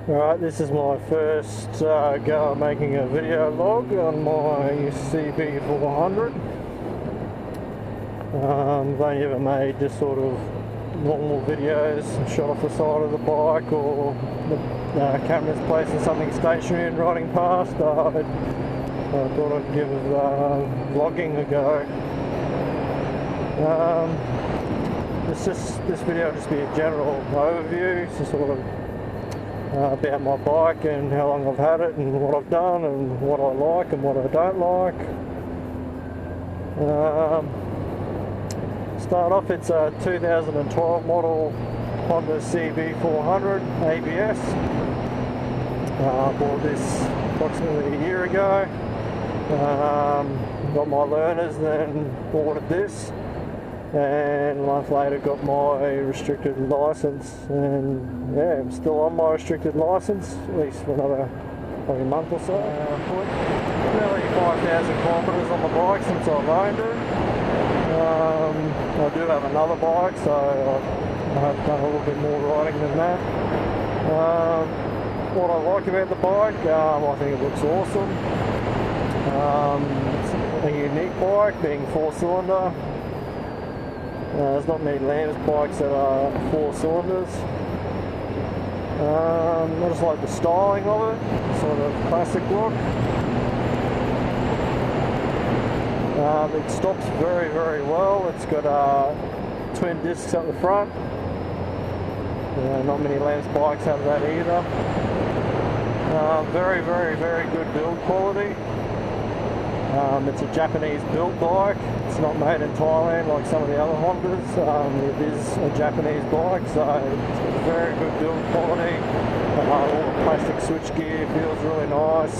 Alright, this is my first go at making a video log on my CB400. I've only ever made just sort of normal videos shot off the side of the bike, or the camera's placing something stationary and riding past. I thought I'd give vlogging a go. This video will just be a general overview, so sort of about my bike and how long I've had it and what I've done and what I like and what I don't like. Start off, it's a 2012 model Honda CB400 ABS. I bought this approximately a year ago. Got my learners, then ordered this, and a month later got my restricted license, and yeah, I'm still on my restricted license, at least for another probably a month or so. Put nearly 5,000 kilometres on the bike since I've owned it. I do have another bike, so I have done a little bit more riding than that. What I like about the bike, I think it looks awesome. It's a unique bike, being 4-cylinder. There's not many Lambs bikes that are 4 cylinders. I just like the styling of it, sort of classic look. It stops very, very well. It's got twin discs at the front. Not many Lambs bikes have that either. Very, very, very good build quality. It's a Japanese built bike. It's not made in Thailand like some of the other Hondas. It is a Japanese bike, so it's very good build quality. All the plastic switchgear feels really nice,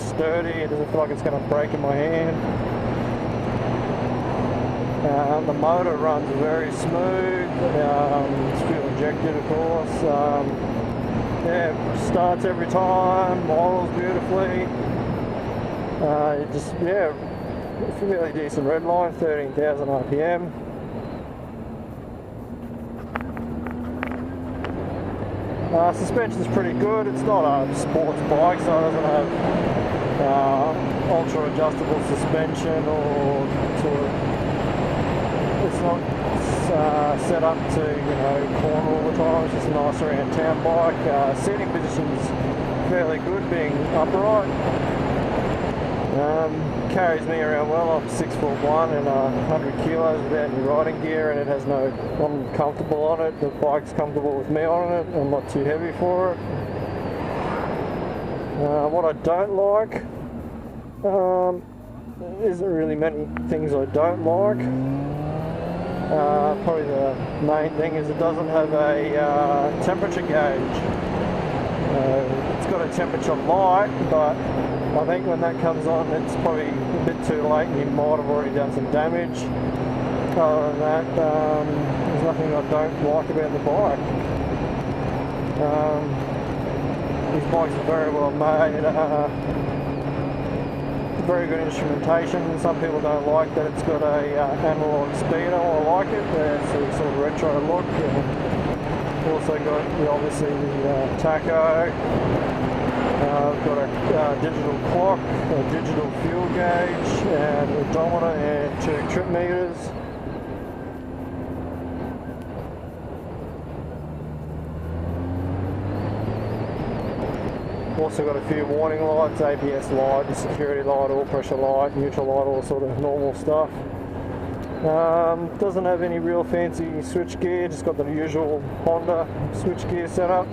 sturdy. It doesn't feel like it's going to break in my hand. The motor runs very smooth. It's fuel injected, of course. Yeah, starts every time. Models beautifully. Yeah, it's a really decent red line, 13,000 RPM. Suspension's pretty good. It's not a sports bike, so it doesn't have ultra adjustable suspension, or sort of, it's not set up to, corner all the time. It's just a nice around town bike. Seating position's fairly good, being upright. Carries me around well. I'm 6'1" and 100 kilos without any riding gear, and it has no, I'm comfortable on it. The bike's comfortable with me on it. I'm not too heavy for it. What I don't like, isn't really many things I don't like. Probably the main thing is it doesn't have a temperature gauge. It's got a temperature light, but I think when that comes on, it's probably a bit too late and you might have already done some damage. Other than that, there's nothing I don't like about the bike. These bikes are very well made, very good instrumentation. Some people don't like that it's got a analog speedo. I like it. It's a sort of retro look. Also got obviously the tacho. I've got a digital clock, a digital fuel gauge, and odometer, and 2 trip meters. Also got a few warning lights, ABS light, security light, oil pressure light, neutral light, all sort of normal stuff. Doesn't have any real fancy switch gear, just got the usual Honda switch gear setup.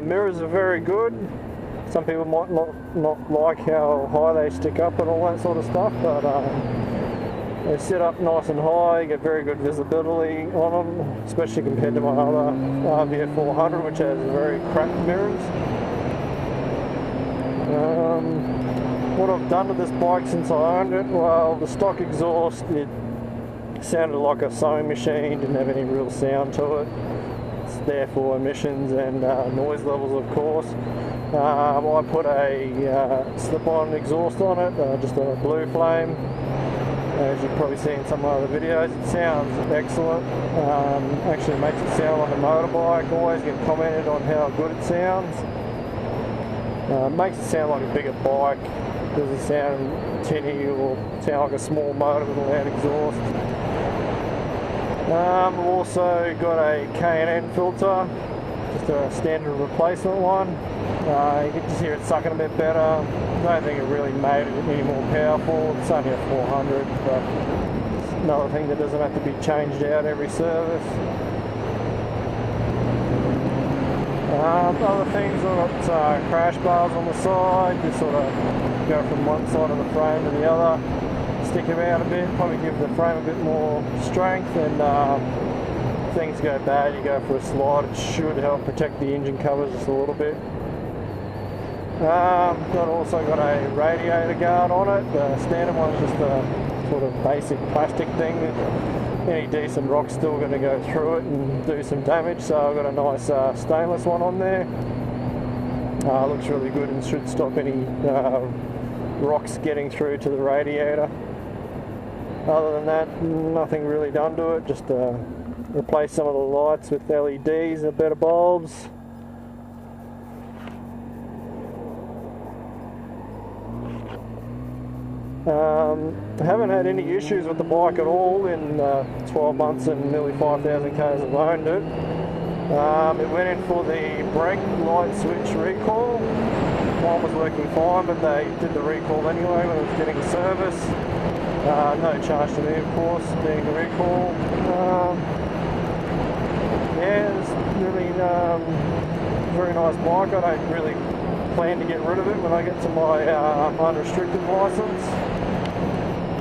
Mirrors are very good. Some people might not like how high they stick up and all that sort of stuff, but they sit up nice and high. You get very good visibility on them, especially compared to my other RVF400, which has very cracked mirrors. What I've done to this bike since I owned it, well, the stock exhaust, it sounded like a sewing machine, didn't have any real sound to it. It's there for emissions and noise levels, of course. I put a slip-on exhaust on it, just a blue flame. As you've probably seen in some of the other videos, it sounds excellent. Actually makes it sound like a motorbike. Always get commented on how good it sounds. Makes it sound like a bigger bike. Doesn't sound tinny or sound like a small motor with a loud exhaust. I've also got a K&N filter, just a standard replacement one. You can just hear it sucking a bit better. I don't think it really made it any more powerful. It's only a 400, but it's another thing that doesn't have to be changed out every service. Other things, I've got crash bars on the side, just sort of go from one side of the frame to the other, stick them out a bit, probably give the frame a bit more strength, and if things go bad, you go for a slide. It should help protect the engine covers just a little bit. Also got a radiator guard on it. The standard one's just a sort of basic plastic thing. Any decent rock's still going to go through it and do some damage, so I've got a nice stainless one on there. Looks really good and should stop any rocks getting through to the radiator. Other than that, nothing really done to it, just replace some of the lights with LEDs and better bulbs. I haven't had any issues with the bike at all in 12 months and nearly 5,000 k's I've owned it. It went in for the brake light switch recall. One was working fine, but they did the recall anyway when it was getting service. No charge to me, of course, being a recall. Yeah, it's really very nice bike. I don't really plan to get rid of it when I get to my unrestricted license.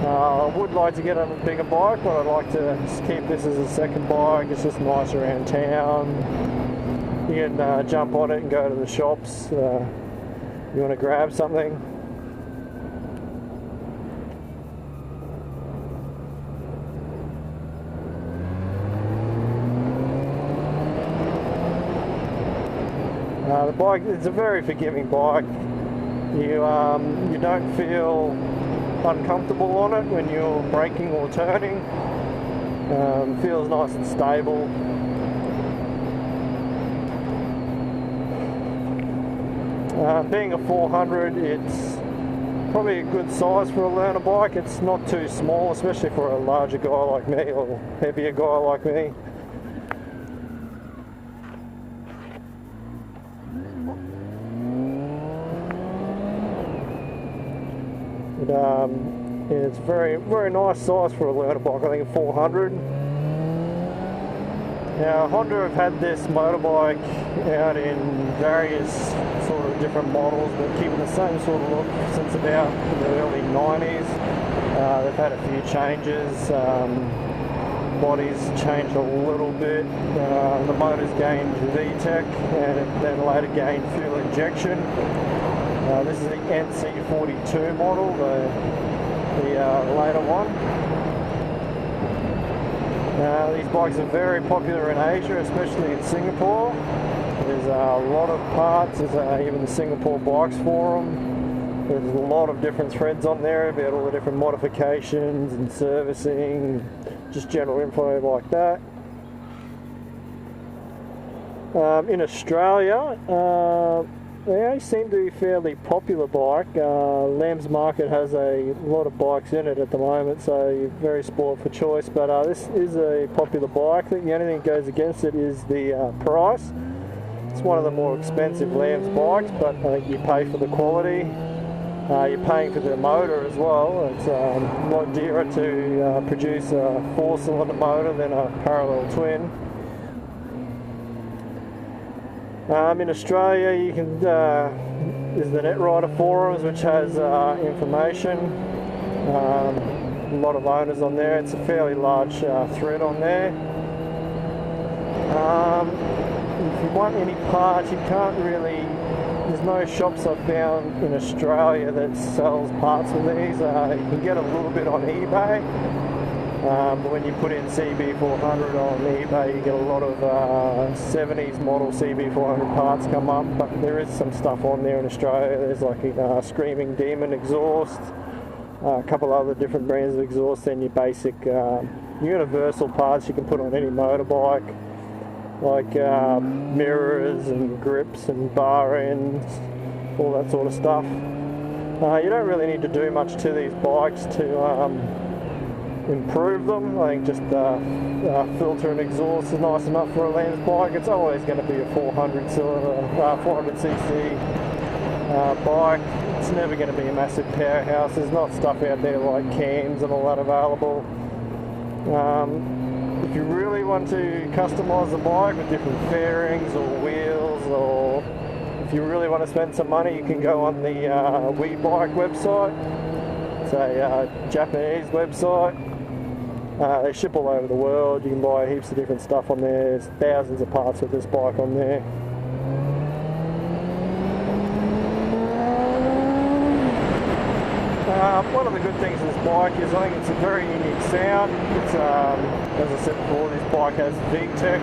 I would like to get a bigger bike, but I'd like to keep this as a second bike. It's just nice around town. You can jump on it and go to the shops. You want to grab something. The bike, it's a very forgiving bike. You don't feel uncomfortable on it when you're braking or turning. Feels nice and stable. Being a 400, it's probably a good size for a learner bike. It's not too small, especially for a larger guy like me or heavier guy like me. It's very nice size for a learner bike. I think a 400. Now Honda have had this motorbike out in various sort of different models, but keeping the same sort of look since about the early 90s. They've had a few changes. Bodies changed a little bit. The motors gained VTEC and then later gained fuel injection. This is the NC42 model, the later one. These bikes are very popular in Asia, especially in Singapore. There's a lot of parts, there's even the Singapore Bikes Forum. There's a lot of different threads on there about all the different modifications and servicing, just general info like that. In Australia, they seem to be a fairly popular bike. Lamb's Market has a lot of bikes in it at the moment, so you're very spoiled for choice, but this is a popular bike. I think the only thing that goes against it is the price. It's one of the more expensive Lamb's bikes, but I think you pay for the quality. You're paying for the motor as well. It's a lot dearer to produce a 4-cylinder motor than a parallel twin. In Australia, you can there's the Netrider forums, which has information. A lot of owners on there. It's a fairly large thread on there. If you want any parts, you can't really. There's no shops I've found in Australia that sells parts of these. You can get a little bit on eBay. But when you put in CB400 on eBay, you get a lot of 70s model CB400 parts come up, but there is some stuff on there in Australia. There's like a Screaming Demon exhaust, a couple other different brands of exhaust than your basic universal parts you can put on any motorbike, like mirrors and grips and bar ends, all that sort of stuff. You don't really need to do much to these bikes to improve them. I think just filter and exhaust is nice enough for a Lens bike. It's always going to be a 400cc bike. It's never going to be a massive powerhouse. There's not stuff out there like cams and all that available. If you really want to customise the bike with different fairings or wheels, or if you really want to spend some money, you can go on the WeBike website. It's a Japanese website. They ship all over the world. You can buy heaps of different stuff on there. There's thousands of parts of this bike on there. One of the good things of this bike is I think it's a very unique sound. It's, as I said before, this bike has VTEC.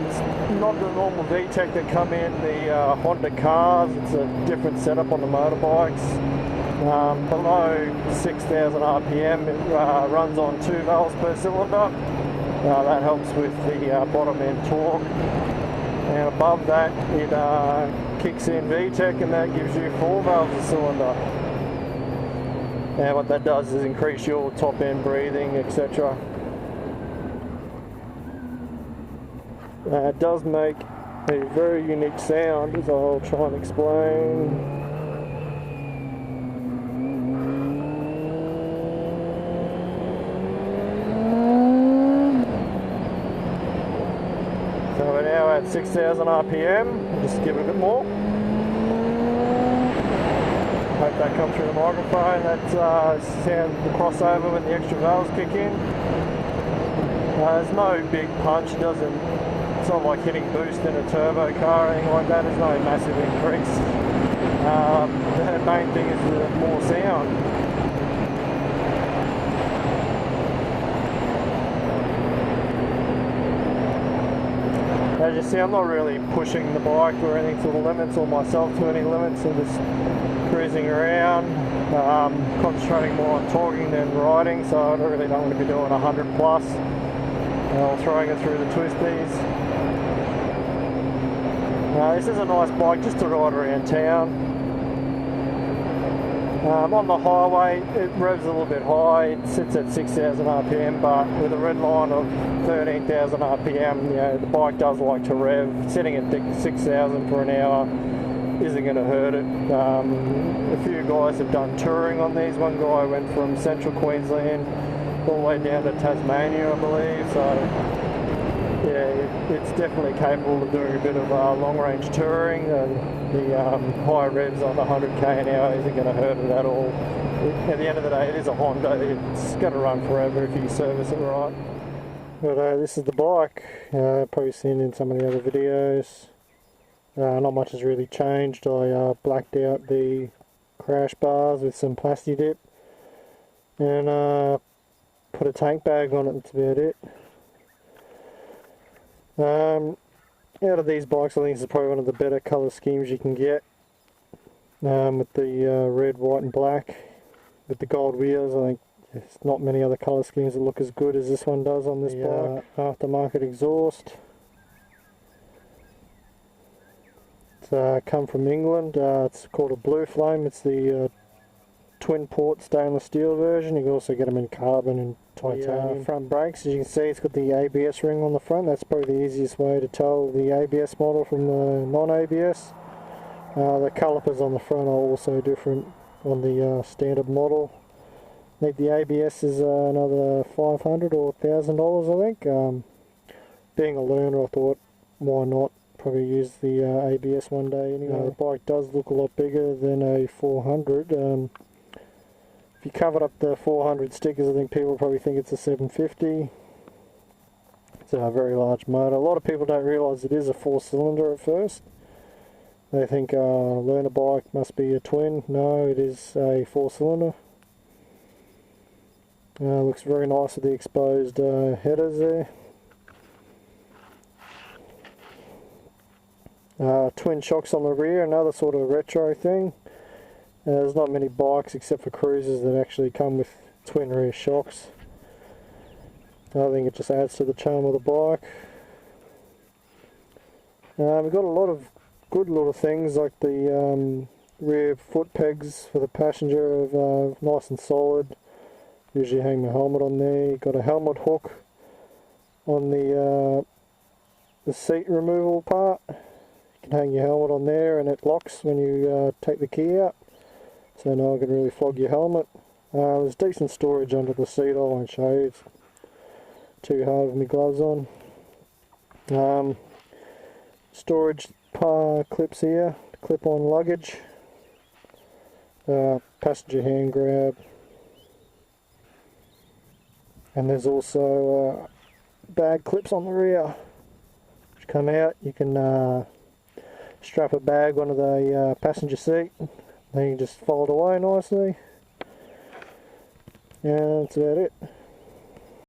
It's not the normal VTEC that come in the Honda cars. It's a different setup on the motorbikes. Below 6,000 RPM, it runs on 2 valves per cylinder. That helps with the bottom end torque. And above that, it kicks in VTEC, and that gives you 4 valves a cylinder. And what that does is increase your top end breathing, etc. It does make a very unique sound, as I'll try and explain. So we're now at 6,000 RPM, just give it a bit more. Hope that comes through the microphone. That's sound the crossover when the extra valves kick in. There's no big punch, it's not like hitting boost in a turbo car or anything like that. There's no massive increase. The main thing is the more sound. As you see, I'm not really pushing the bike or anything to the limits, or myself to any limits. I'm just cruising around, concentrating more on talking than riding, so I really don't want to be doing 100 plus while throwing it through the twisties. This is a nice bike just to ride around town. On the highway it revs a little bit high, it sits at 6,000 RPM, but with a red line of 13,000 RPM, you know, the bike does like to rev. Sitting at 6,000 for an hour isn't going to hurt it. A few guys have done touring on these. One guy went from central Queensland all the way down to Tasmania, I believe, so yeah, it's definitely capable of doing a bit of long range touring, and the high revs on 100k an hour isn't going to hurt it at all. At the end of the day, it is a Honda. It's going to run forever if you service it right. But this is the bike. Probably seen in some of the other videos. Not much has really changed. I blacked out the crash bars with some plasti dip and put a tank bag on it. That's about it. Out of these bikes, I think this is probably one of the better colour schemes you can get, with the red, white and black with the gold wheels. I think there's not many other colour schemes that look as good as this one does on this bike. Aftermarket exhaust. It's come from England. It's called a Blue Flame. It's the twin port stainless steel version. You can also get them in carbon and titanium. Front brakes, as you can see, it's got the ABS ring on the front. That's probably the easiest way to tell the ABS model from the non-ABS. The calipers on the front are also different on the standard model. I think the ABS is another $500 or $1,000, I think. Being a learner, I thought, why not probably use the ABS one day anyway. The bike does look a lot bigger than a 400. If you covered up the 400 stickers, I think people probably think it's a 750. It's a very large motor. A lot of people don't realise it is a 4-cylinder at first. They think learner bike must be a twin. No, it is a 4-cylinder. Looks very nice with the exposed headers there. Twin shocks on the rear, another sort of retro thing. There's not many bikes except for cruisers that actually come with twin rear shocks. I think it just adds to the charm of the bike. We've got a lot of good little things like the rear foot pegs for the passenger are nice and solid. Usually hang my helmet on there. You've got a helmet hook on the seat removal part. You can hang your helmet on there and it locks when you take the key out. So no one can really flog your helmet. There's decent storage under the seat. I won't show you. It's too hard with my gloves on. Storage clips here, clip-on luggage, passenger hand grab, and there's also bag clips on the rear which come out. You can strap a bag onto the passenger seat, then you just fold away nicely, and that's about it.